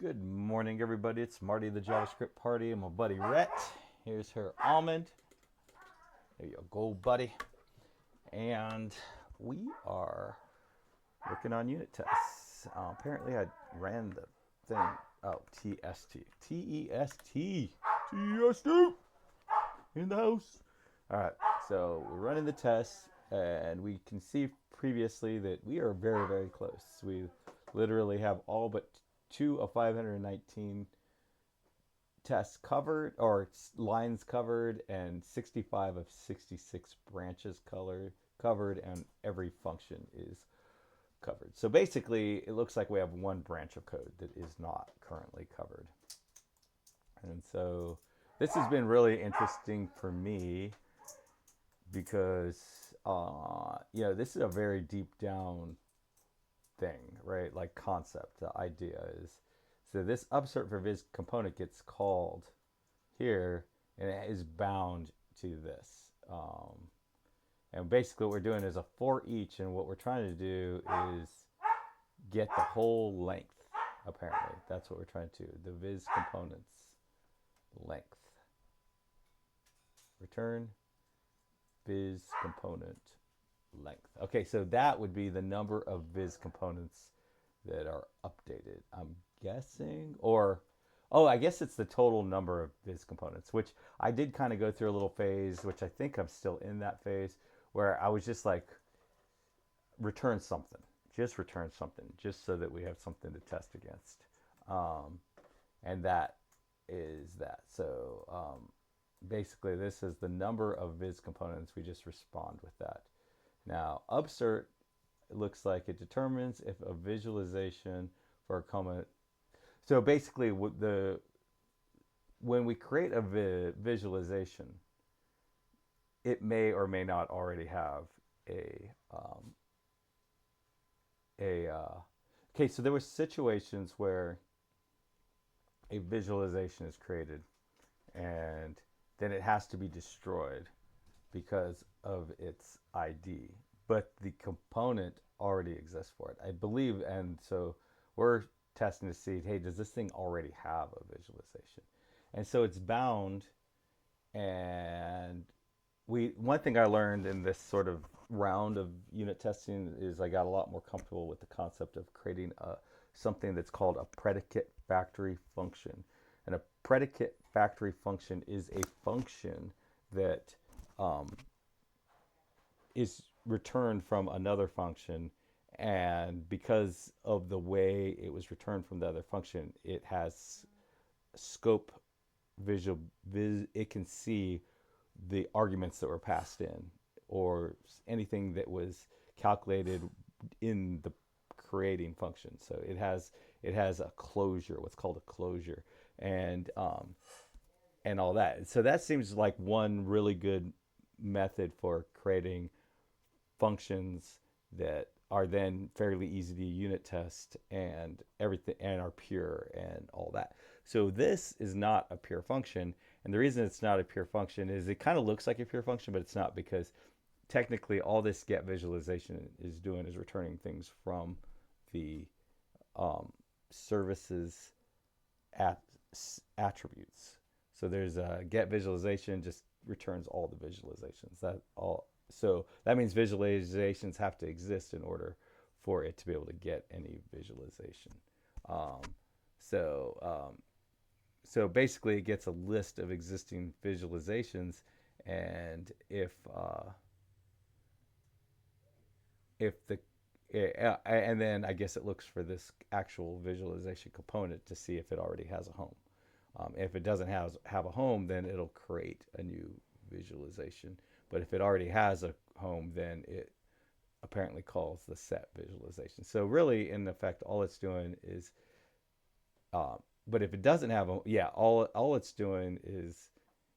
Good morning, everybody. It's Marty, the JavaScript party, and my buddy Rhett. Here's her almond. There you go, buddy. And we are working on unit tests. Apparently, I ran the thing. Oh, TST. TEST. TST. In the house. All right. So we're running the tests, and we can see previously that we are very, very close. We literally have all but 2 of 519 tests covered, or lines covered, and 65 of 66 branches covered, and every function is covered. So basically, it looks like we have one branch of code that is not currently covered. And so this has been really interesting for me because, this is a very deep down thing, right? Like concept, the idea is, so this upsert for viz component gets called here, and it is bound to this. And basically what we're doing is a for each, and what we're trying to do is get the whole length, apparently. That's what we're trying to do, the viz components length. Return viz component length. Okay, so that would be the number of viz components that are updated, I'm guessing. Or, oh, I guess it's the total number of viz components, which I did kind of go through a little phase, which I think I'm still in that phase, where I was just like, return something, just so that we have something to test against. And that is that. So basically, this is the number of viz components. We just respond with that. Now, upsert, it looks like it determines if a visualization for a comment. So basically, when we create a visualization, it may or may not already have okay, so there were situations where a visualization is created and then it has to be destroyed because of its ID, but the component already exists for it, I believe. And so we're testing to see, hey, does this thing already have a visualization? And so it's bound. And one thing I learned in this sort of round of unit testing is I got a lot more comfortable with the concept of creating something that's called a predicate factory function. And a predicate factory function is a function that is returned from another function, and because of the way it was returned from the other function, it has scope it can see the arguments that were passed in, or anything that was calculated in the creating function. So it has a closure, what's called a closure, and all that. So that seems like one really good method for creating functions that are then fairly easy to unit test and everything, and are pure and all that. So this is not a pure function, and the reason it's not a pure function is it kind of looks like a pure function, but it's not, because technically all this get visualization is doing is returning things from the services attributes. So there's a get visualization, just returns all the visualizations. So that means visualizations have to exist in order for it to be able to get any visualization. Um, so basically, it gets a list of existing visualizations, and if the and then I guess it looks for this actual visualization component to see if it already has a home. If it doesn't have a home, then it'll create a new visualization. But if it already has a home, then it apparently calls the set visualization. So really, in effect, all it's doing is, but if it doesn't have a, all it's doing is,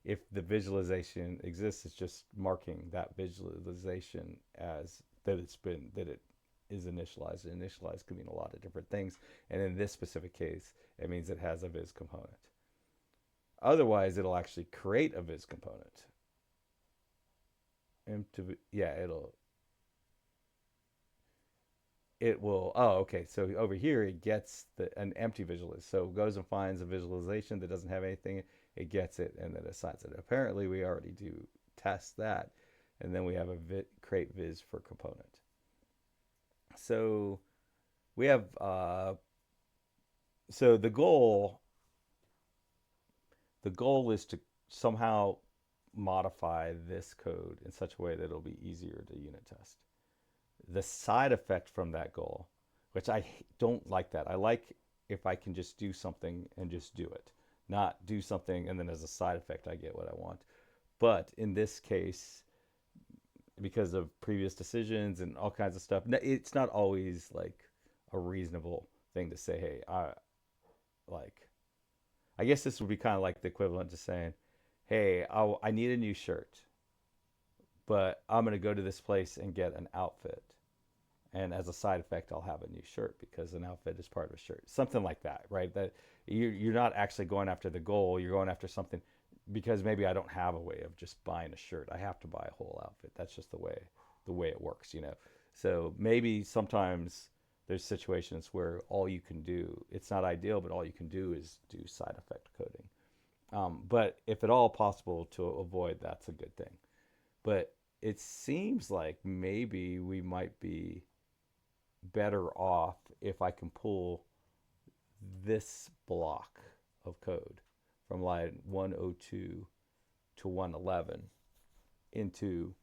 if the visualization exists, it's just marking that visualization as that it is initialized. And initialized could mean a lot of different things. And in this specific case, it means it has a viz component. Otherwise, it'll actually create a viz component. it will, oh, okay, so over here it gets an empty visualization. So it goes and finds a visualization that doesn't have anything, it gets it, and then assigns it. Apparently, we already do test that, and then we have a create viz for component. So we have, so the goal is to somehow modify this code in such a way that it'll be easier to unit test. The side effect from that goal, which I don't like that. I like if I can just do something and just do it, not do something and then as a side effect I get what I want. But in this case, because of previous decisions and all kinds of stuff, it's not always like a reasonable thing to say, hey, like, I guess this would be kind of like the equivalent to saying, hey, I need a new shirt, but I'm going to go to this place and get an outfit. And as a side effect, I'll have a new shirt because an outfit is part of a shirt. Something like that, right? That you're not actually going after the goal. You're going after something because maybe I don't have a way of just buying a shirt. I have to buy a whole outfit. That's just the way it works, you know. So maybe sometimes there's situations where all you can do, it's not ideal, but all you can do is do side effect coding. But if at all possible to avoid, that's a good thing. But it seems like maybe we might be better off if I can pull this block of code from line 102 to 111 into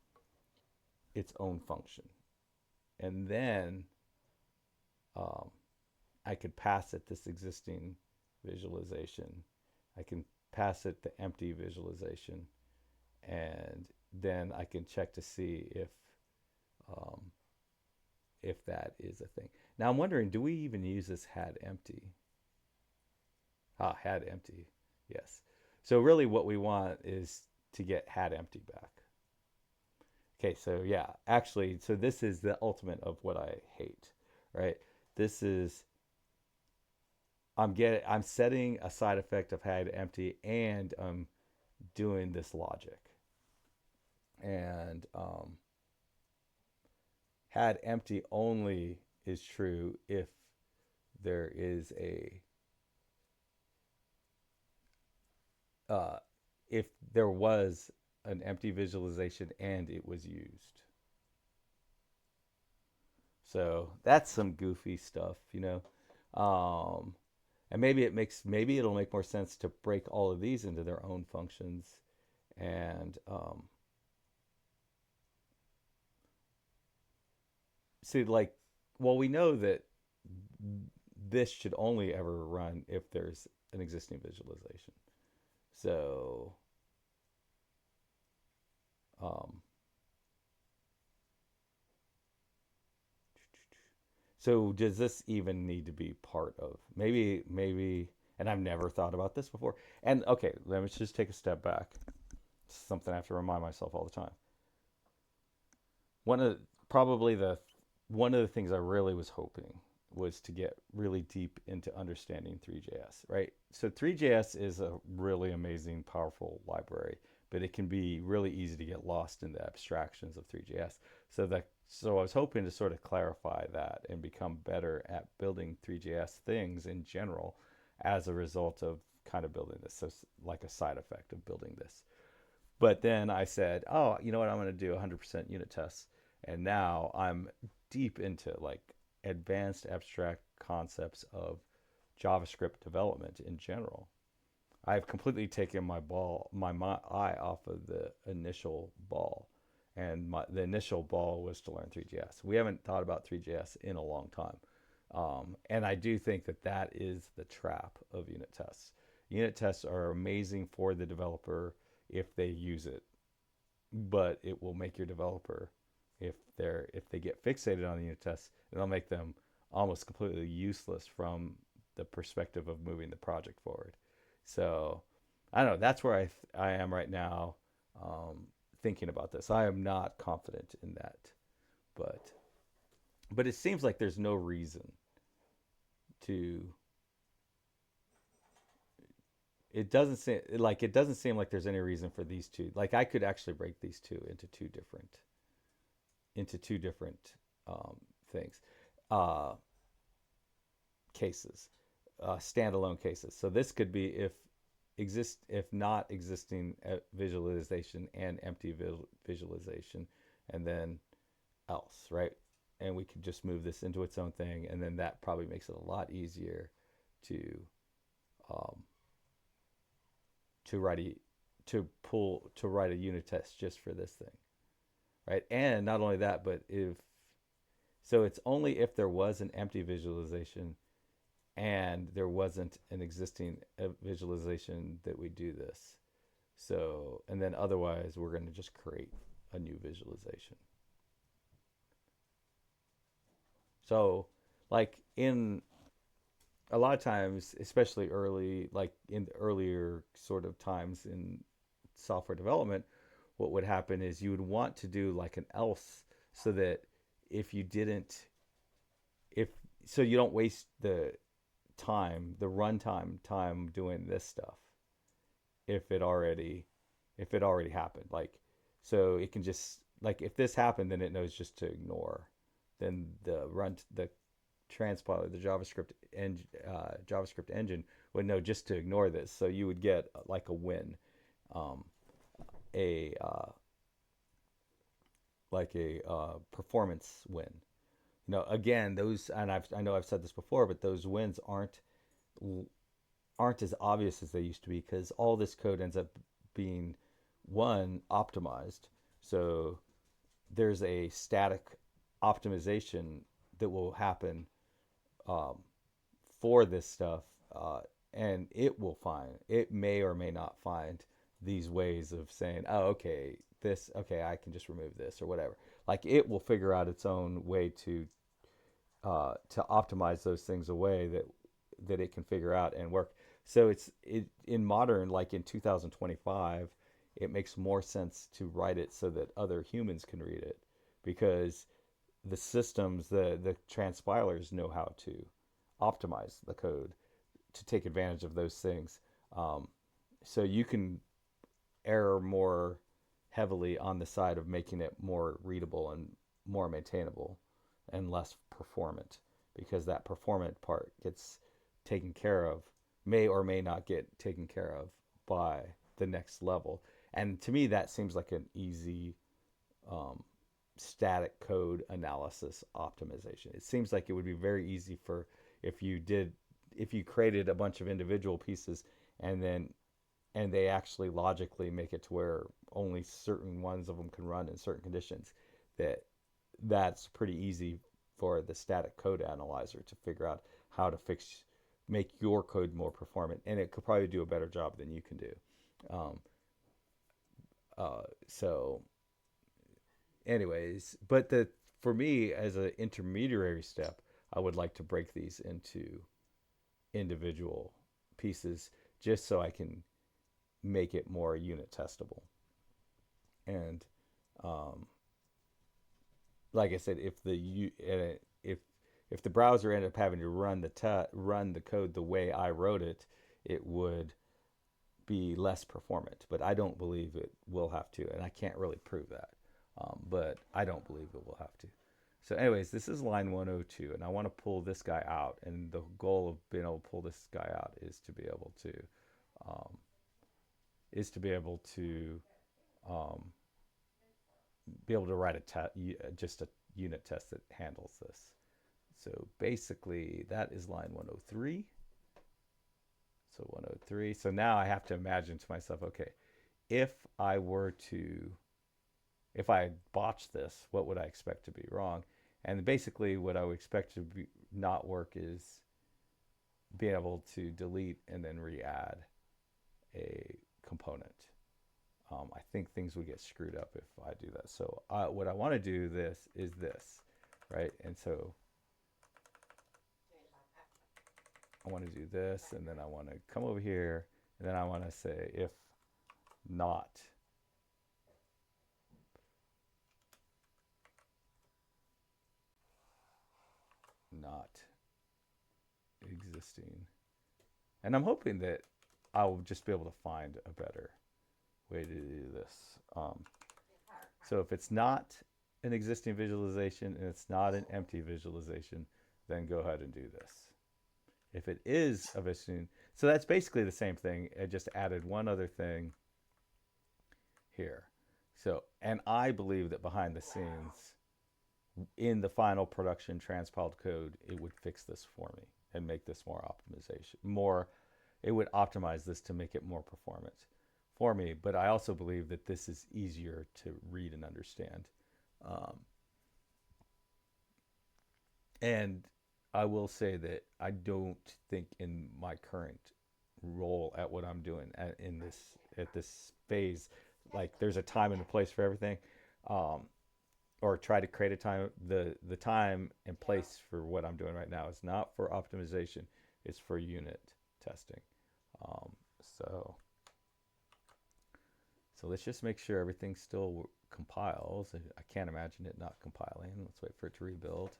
its own function. And then I could pass it this existing visualization. I can pass it the empty visualization, and then I can check to see um, if that is a thing. Now I'm wondering, do we even use this had empty? Had empty, yes. So really what we want is to get had empty back. Okay, so yeah, actually, so this is the ultimate of what I hate, right? This is, I'm setting a side effect of had empty and I'm doing this logic. And had empty only is true if there is if there was an empty visualization and it was used. So that's some goofy stuff, you know. And maybe it'll make more sense to break all of these into their own functions and see, like, well, we know that this should only ever run if there's an existing visualization. So, um, so does this even need to be part of maybe? And I've never thought about this before. And okay, let me just take a step back. It's something I have to remind myself all the time. One of probably the one of the things I really was hoping was to get really deep into understanding ThreeJS, right? So ThreeJS is a really amazing, powerful library, but it can be really easy to get lost in the abstractions of ThreeJS. So I was hoping to sort of clarify that and become better at building ThreeJS things in general as a result of kind of building this, so like a side effect of building this. But then I said, oh, you know what? I'm going to do 100% unit tests. And now I'm deep into like advanced abstract concepts of JavaScript development in general. I've completely taken my eye off of the initial ball. And the initial ball was to learn ThreeJS. We haven't thought about ThreeJS in a long time. And I do think that that is the trap of unit tests. Unit tests are amazing for the developer if they use it, but it will make your developer, if they get fixated on the unit tests, it'll make them almost completely useless from the perspective of moving the project forward. So I don't know. That's where I am right now, thinking about this. I am not confident in that, but it seems like there's no reason to. It doesn't seem like there's any reason for these two. Like I could actually break these two into two different things. uh, cases, standalone cases. So this could be if not existing visualization and empty visualization, and then else, right? And we could just move this into its own thing, and then that probably makes it a lot easier to um, to write a to write a unit test just for this thing, right? And not only that, but if so, it's only if there was an empty visualization and there wasn't an existing visualization that we do this. So, and then otherwise, we're going to just create a new visualization. So, like in a lot of times, especially early, like in the earlier sort of times in software development, what would happen is you would want to do like an else so that if you didn't, if so you don't waste the runtime time doing this stuff if it already if it already happened. Like so it can just like if this happened, then it knows just to ignore. Then the transpiler, the JavaScript engine would know just to ignore this. So you would get like a win, um, a performance win. You know, again, those and I know I've said this before, but those wins aren't as obvious as they used to be because all this code ends up being one optimized. So there's a static optimization that will happen um, for this stuff, and it may or may not find these ways of saying, oh, okay, okay, I can just remove this or whatever. Like it will figure out its own way to optimize those things away that it can figure out and work. So in modern, like in 2025, it makes more sense to write it so that other humans can read it because the systems, the transpilers know how to optimize the code to take advantage of those things. Um, so you can err more heavily on the side of making it more readable and more maintainable and less performant because that performant part gets taken care of, may or may not get taken care of by the next level. And to me, that seems like an easy um, static code analysis optimization. It seems like it would be very easy for if you did if you created a bunch of individual pieces and then and they actually logically make it to where only certain ones of them can run in certain conditions that that's pretty easy for the static code analyzer to figure out how to make your code more performant, and it could probably do a better job than you can do. um, so anyways, but the for me as an intermediary step, I would like to break these into individual pieces just so I can make it more unit testable. And um, like I said, if the browser ended up having to run the code the way I wrote it, it would be less performant. But I don't believe it will have to, and I can't really prove that. But I don't believe it will have to. So, anyways, this is line 102, and I want to pull this guy out. And the goal of being able to pull this guy out is to be able to um, um, write just a unit test that handles this. So basically, that is line 103. So 103. So now I have to imagine to myself, okay, if I were to, if I had botched this, what would I expect to be wrong? And basically, what I would expect to be not work is being able to delete and then re-add a component. I think things would get screwed up if I do that. So what I want to do is this, right? And so I want to do this, and then I want to come over here, and then I want to say if not existing. And I'm hoping that I'll just be able to find a better way to do this. So if it's not an existing visualization and it's not an empty visualization, then go ahead and do this. If it is of a student, so that's basically the same thing. I just added one other thing here. So, and I believe that behind the scenes, in the final production transpiled code, it would fix this for me and make this more optimization, it would optimize this to make it more performant for me. But I also believe that this is easier to read and understand. And I will say that I don't think in my current role at what I'm doing at this phase, like there's a time and a place for everything, or try to create a time. The time and place for what I'm doing right now is not for optimization; it's for unit testing. So let's just make sure everything still compiles. I can't imagine it not compiling. Let's wait for it to rebuild.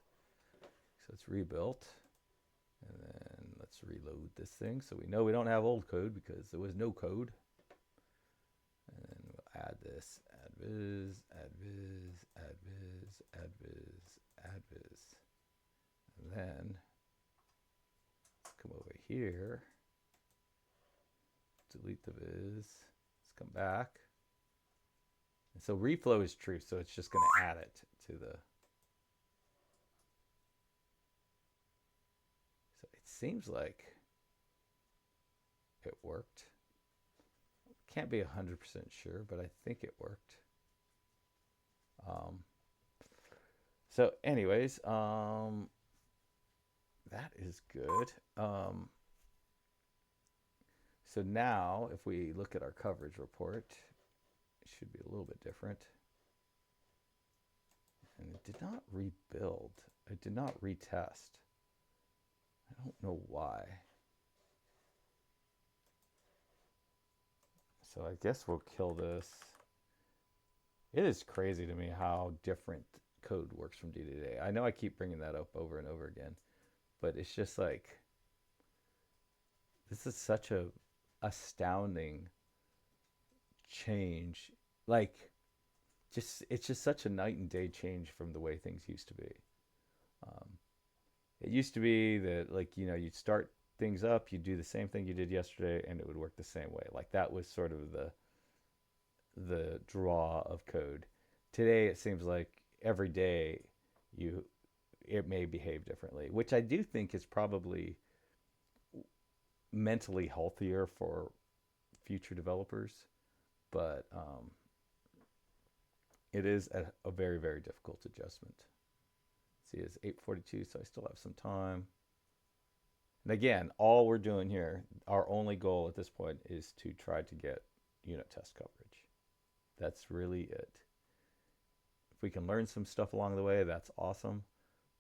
So it's rebuilt, and then let's reload this thing so we know we don't have old code because there was no code. And then we'll add this, add viz, add viz, add viz, add viz, add viz. And then let's come over here, delete the viz, let's come back. And so reflow is true, so it's just going to add it to the... So it seems like it worked. Can't be 100% sure, but I think it worked. So anyways, that is good. So now if we look at our coverage report, it should be a little bit different. And it did not rebuild. It did not retest. I don't know why. So I guess we'll kill this. It is crazy to me how different code works from day to day. I know I keep bringing that up over and over again, but it's just like, this is such a astounding change. Like, it's just such a night and day change from the way things used to be. It used to be that, like, you know, you'd start things up, you'd do the same thing you did yesterday, and it would work the same way. Like, that was sort of the draw of code. Today, it seems like every day it may behave differently, which I do think is probably mentally healthier for future developers, but it is a very, very difficult adjustment. See, it's 8:42, so I still have some time. And again, all we're doing here, our only goal at this point is to try to get unit test coverage. That's really it. If we can learn some stuff along the way, that's awesome.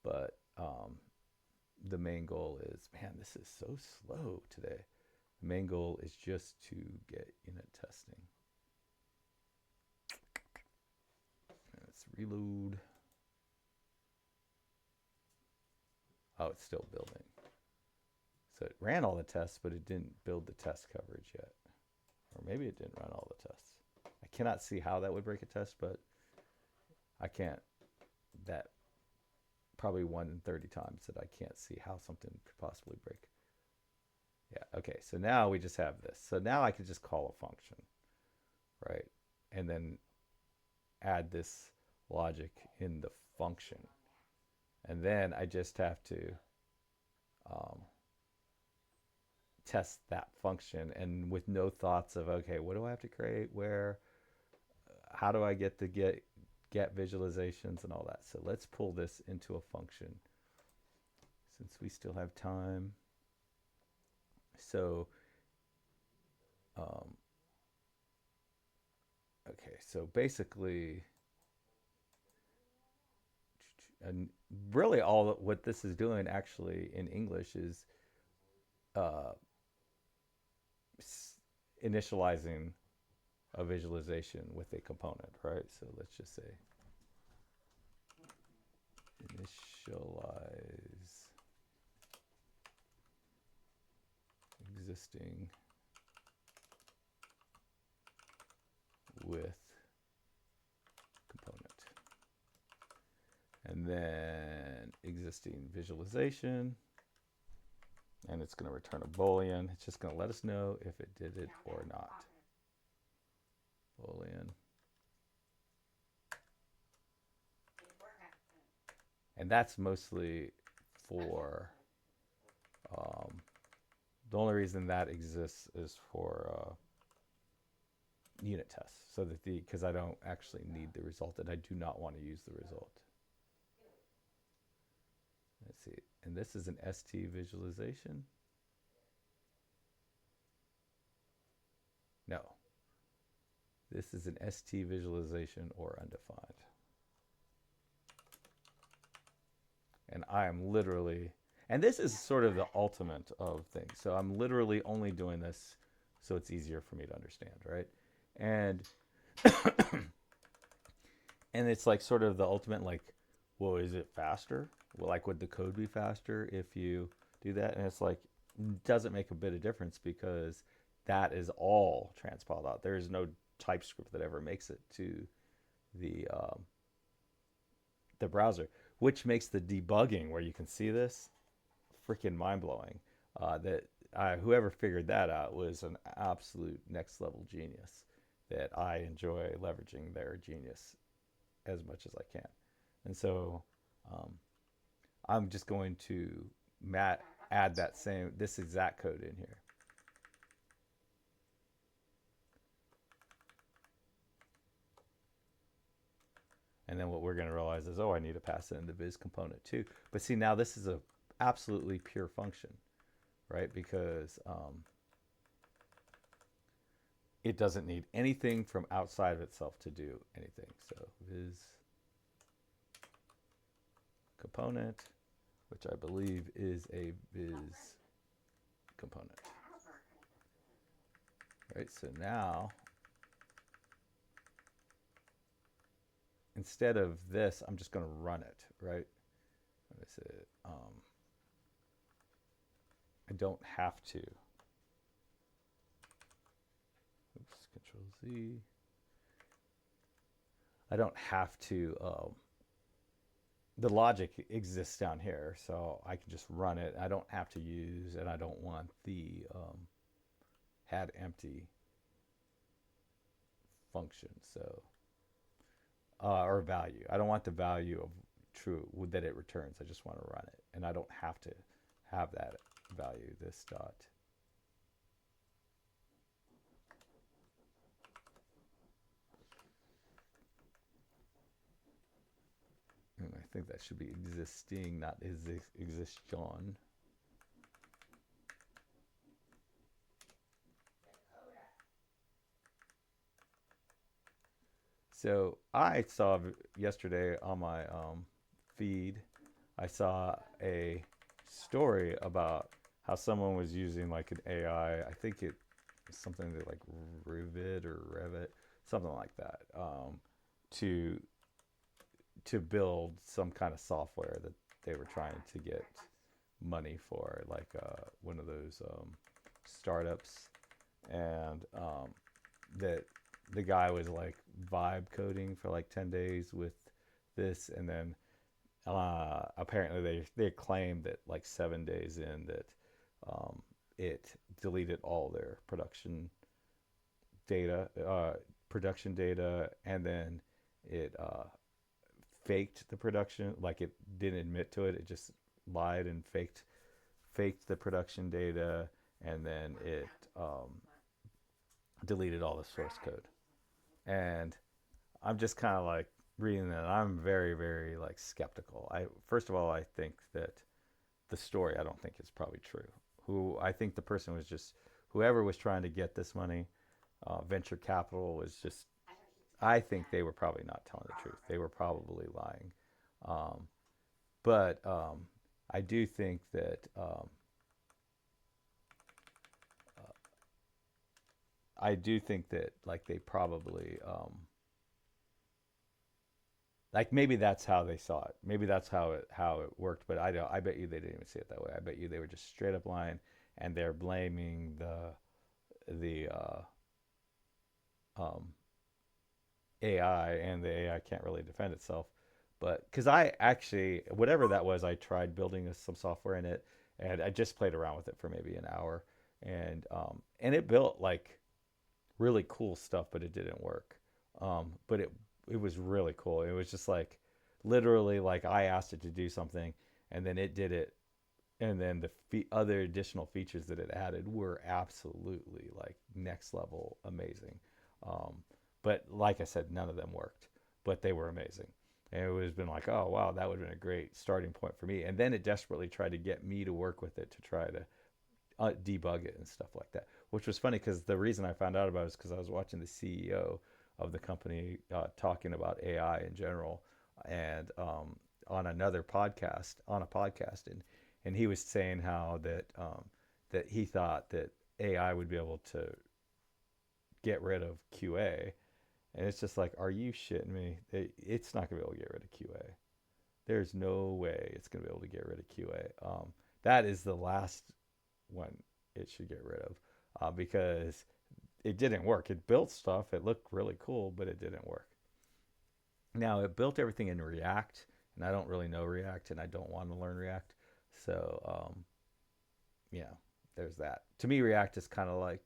But the main goal is, man, this is so slow today. The main goal is just to get unit testing. Let's reload. Oh, it's still building. So it ran all the tests, but it didn't build the test coverage yet. Or maybe it didn't run all the tests. I cannot see how that would break a test, but I can't. That probably 1 in 30 times that I can't see how something could possibly break. Yeah, okay, so now we just have this. So now I can just call a function, right? And then add this logic in the function. And then I just have to test that function, and with no thoughts of, okay, what do I have to create, where, how do I get the get visualizations and all that. So let's pull this into a function since we still have time. So okay, so basically, and really all what this is doing actually in English is initializing a visualization with a component, right? So let's just say initialize existing with component, and then existing existing visualization, and it's going to return a Boolean. It's just going to let us know if it did it or not. Boolean. And that's mostly for, the only reason that exists is for unit tests, so that because I don't actually need the result, and I do not want to use the result. Let's see, and this is an ST visualization. No, this is an ST visualization or undefined. And I am literally, and this is sort of the ultimate of things. So I'm literally only doing this so it's easier for me to understand, right? And and it's like sort of the ultimate, like, well, is it faster? Well, like, would the code be faster if you do that? And it's like, doesn't make a bit of difference, because that is all transpiled out. There is no TypeScript that ever makes it to the browser, which makes the debugging, where you can see this, freaking mind-blowing. Whoever figured that out was an absolute next-level genius, that I enjoy leveraging their genius as much as I can. And so I'm just going to add this exact code in here. And then what we're going to realize is, oh, I need to pass it in the viz component too. But see, now this is a absolutely pure function, right? Because it doesn't need anything from outside of itself to do anything. So viz component, which I believe is a viz component. Right, so now, instead of this, I'm just going to run it, right? What is it? I don't have to. Oops, Control Z. I don't have to. The logic exists down here, so I can just run it. I don't have to use, and I don't want the had empty function. So. Or value. I don't want the value of true that it returns. I just want to run it, and I don't have to have that value. This dot. And I think that should be existing, not existon. So I saw yesterday on my feed, I saw a story about how someone was using like an AI. I think it was something like Revit, something like that, to build some kind of software that they were trying to get money for, like one of those startups, and that the guy was like vibe coding for like 10 days with this, and then apparently they claimed that like 7 days in that it deleted all their production data, and then it faked the production, like it didn't admit to it. It just lied and faked the production data, and then it deleted all the source code. And I'm just kind of like reading that. I'm very, very like skeptical. First of all, I think that the story, I don't think is probably true. I think the person was just, whoever was trying to get this money, venture capital, was just, I think they were probably not telling the truth. They were probably lying. But I do think that like they probably like maybe that's how they saw it. Maybe that's how it worked. But I bet you they didn't even see it that way. I bet you they were just straight up lying, and they're blaming the AI, and the AI can't really defend itself. But because I actually, whatever that was, I tried building some software in it, and I just played around with it for maybe an hour, and it built like really cool stuff, but it didn't work. But it was really cool. It was just like literally like I asked it to do something, and then it did it, and then the other additional features that it added were absolutely like next level amazing. Um, but like I said, none of them worked, but they were amazing. And it would have been like, oh wow, that would have been a great starting point for me. And then it desperately tried to get me to work with it to try to debug it and stuff like that, which was funny because the reason I found out about it is because I was watching the CEO of the company talking about AI in general, and on another podcast, and he was saying how that he thought that AI would be able to get rid of QA, and it's just like, are you shitting me? It's not gonna be able to get rid of QA. There's no way it's gonna be able to get rid of QA. That is the last one it should get rid of, because it didn't work. It built stuff. It looked really cool, but it didn't work. Now it built everything in React, and I don't really know React, and I don't want to learn React. So yeah, there's that. To me, React is kind of like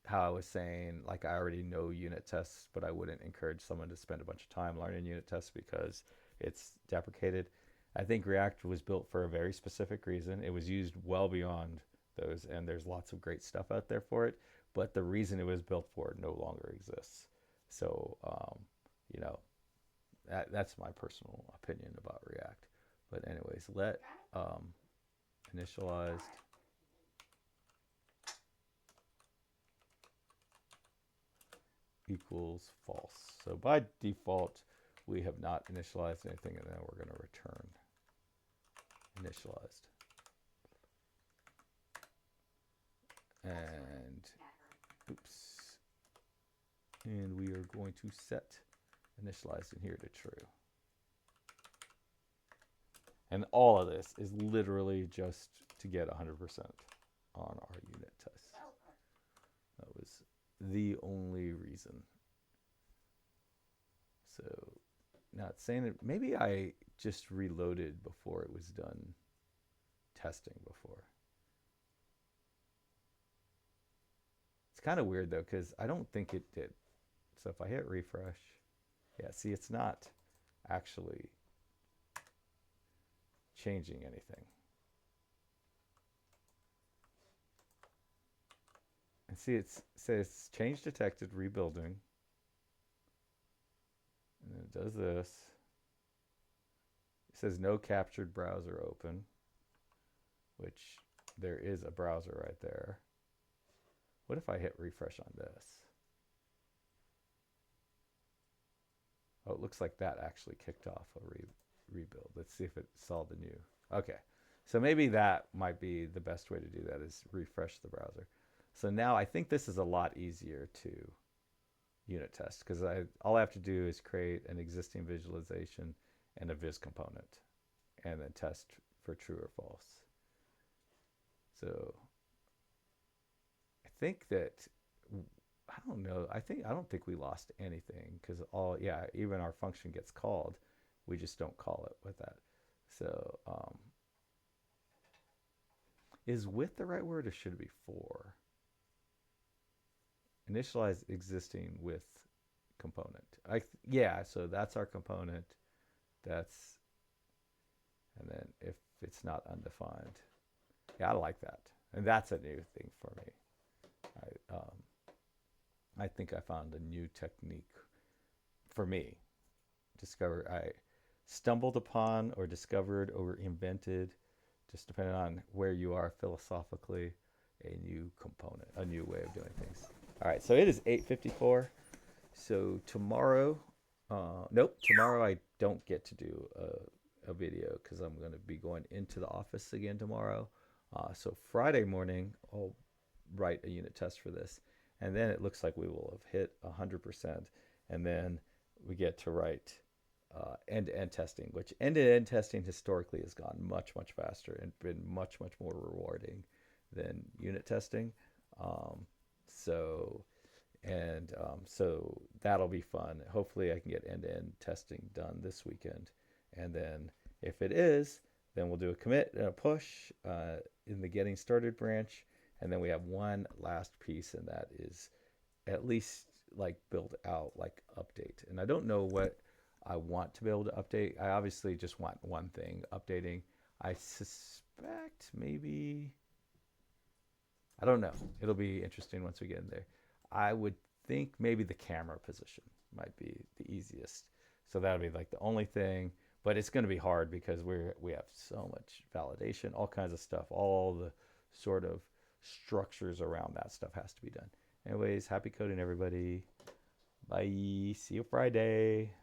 how I was saying, like I already know unit tests, but I wouldn't encourage someone to spend a bunch of time learning unit tests because it's deprecated. I think React was built for a very specific reason. It was used well beyond those, and there's lots of great stuff out there for it. But the reason it was built for no longer exists. So, you know, that's my personal opinion about React. But anyways, let initialized equals false. So by default, we have not initialized anything, and then we're going to return initialized. And oops. And we are going to set initialized in here to true. And all of this is literally just to get 100% on our unit test. That was the only reason. So now it's saying that maybe I just reloaded before it was done testing before. It's kind of weird though, because I don't think it did. So if I hit refresh, yeah, see, it's not actually changing anything. And see, it says change detected, rebuilding. And it does this. It says no captured browser open, which there is a browser right there. What if I hit refresh on this? Oh, it looks like that actually kicked off a rebuild. Let's see if it saw the new. Okay, so maybe that might be the best way to do that, is refresh the browser. So now I think this is a lot easier to unit test, because all I have to do is create an existing visualization and a viz component, and then test for true or false. So I think that, I don't know, I don't think we lost anything, because even our function gets called, we just don't call it with that. So is with the right word, or should it be for? Initialize existing with component. So that's our component. That's, and then if it's not undefined, yeah, I like that, and that's a new thing for me. I think I found a new technique for me. I stumbled upon or discovered or invented, just depending on where you are philosophically, a new component, a new way of doing things. All right, so it is 8:54. So tomorrow, tomorrow I don't get to do a video because I'm going to be going into the office again tomorrow. So Friday morning, I'll write a unit test for this, and then it looks like we will have hit 100%, and then we get to write end-to-end testing, which end-to-end testing historically has gone much, much faster and been much, much more rewarding than unit testing. So And so that'll be fun. Hopefully I can get end-to-end testing done this weekend. And then if it is, then we'll do a commit and a push in the getting started branch. And then we have one last piece, and that is at least like build out, like update. And I don't know what I want to be able to update. I obviously just want one thing updating. I suspect maybe, I don't know. It'll be interesting once we get in there. I would think maybe the camera position might be the easiest. So that'll be like the only thing, but it's going to be hard because we have so much validation, all kinds of stuff, all the sort of structures around that stuff has to be done. Anyways, happy coding, everybody. Bye. See you Friday.